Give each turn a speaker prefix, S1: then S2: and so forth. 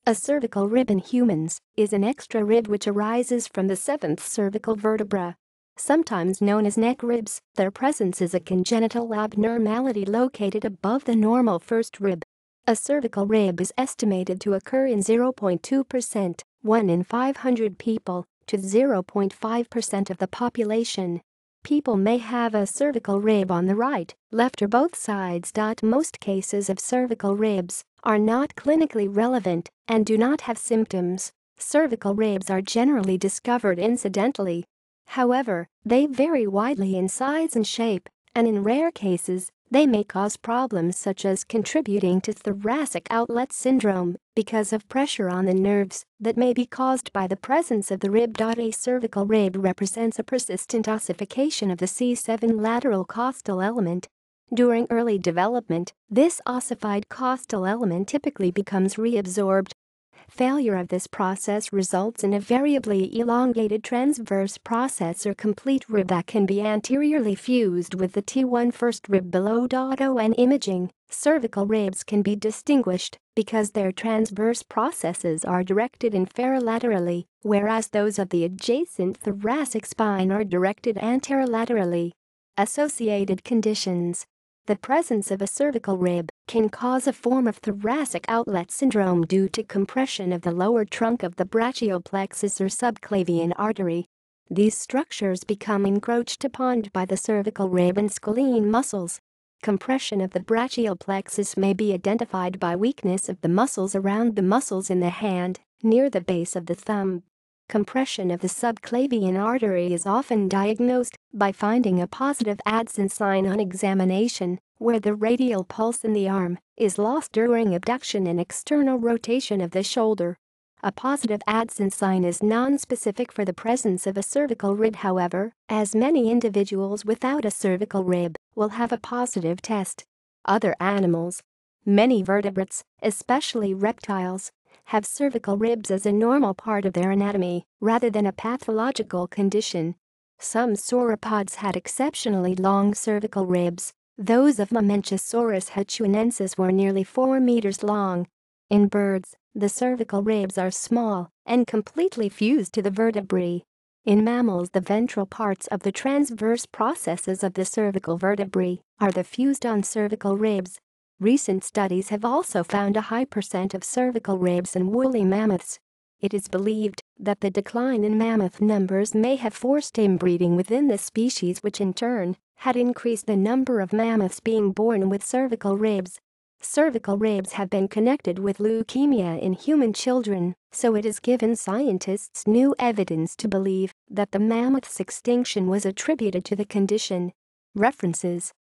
S1: A cervical rib in humans is an extra rib which arises from the seventh cervical vertebra. Sometimes known as neck ribs, their presence is a congenital abnormality located above the normal first rib. A cervical rib is estimated to occur in 0.2%, 1 in 500 people, to 0.5% of the population. People may have a cervical rib on the right, left or both sides. Most cases of cervical ribs are not clinically relevant and do not have symptoms. Cervical ribs are generally discovered incidentally. However, they vary widely in size and shape, and in rare cases, they may cause problems such as contributing to thoracic outlet syndrome because of pressure on the nerves that may be caused by the presence of the rib.A. Cervical rib represents a persistent ossification of the C7 lateral costal element. During early development, this ossified costal element typically becomes reabsorbed. Failure of this process results in a variably elongated transverse process or complete rib that can be anteriorly fused with the T1 first rib below.On imaging. Cervical ribs can be distinguished because their transverse processes are directed inferolaterally, whereas those of the adjacent thoracic spine are directed anterolaterally. Associated conditions. The presence of a cervical rib can cause a form of thoracic outlet syndrome due to compression of the lower trunk of the brachioplexus or subclavian artery. These structures become encroached upon by the cervical rib and scalene muscles. Compression of the brachioplexus may be identified by weakness of the muscles around the muscles in the hand, near the base of the thumb. Compression of the subclavian artery is often diagnosed by finding a positive Addson sign on examination, where the radial pulse in the arm is lost during abduction and external rotation of the shoulder. A positive Addson sign is non-specific for the presence of a cervical rib, however, as many individuals without a cervical rib will have a positive test. Other animals. Many vertebrates, especially reptiles, have cervical ribs as a normal part of their anatomy rather than a pathological condition. Some sauropods had exceptionally long cervical ribs. Those of Mamenchisaurus huchuanensis were nearly 4 meters long. In birds, the cervical ribs are small and completely fused to the vertebrae. In mammals, the ventral parts of the transverse processes of the cervical vertebrae are the fused-on cervical ribs. Recent studies have also found a high percent of cervical ribs in woolly mammoths. It is believed that the decline in mammoth numbers may have forced inbreeding within the species, which in turn had increased the number of mammoths being born with cervical ribs. Cervical ribs have been connected with leukemia in human children, so it has given scientists new evidence to believe that the mammoth's extinction was attributed to the condition. References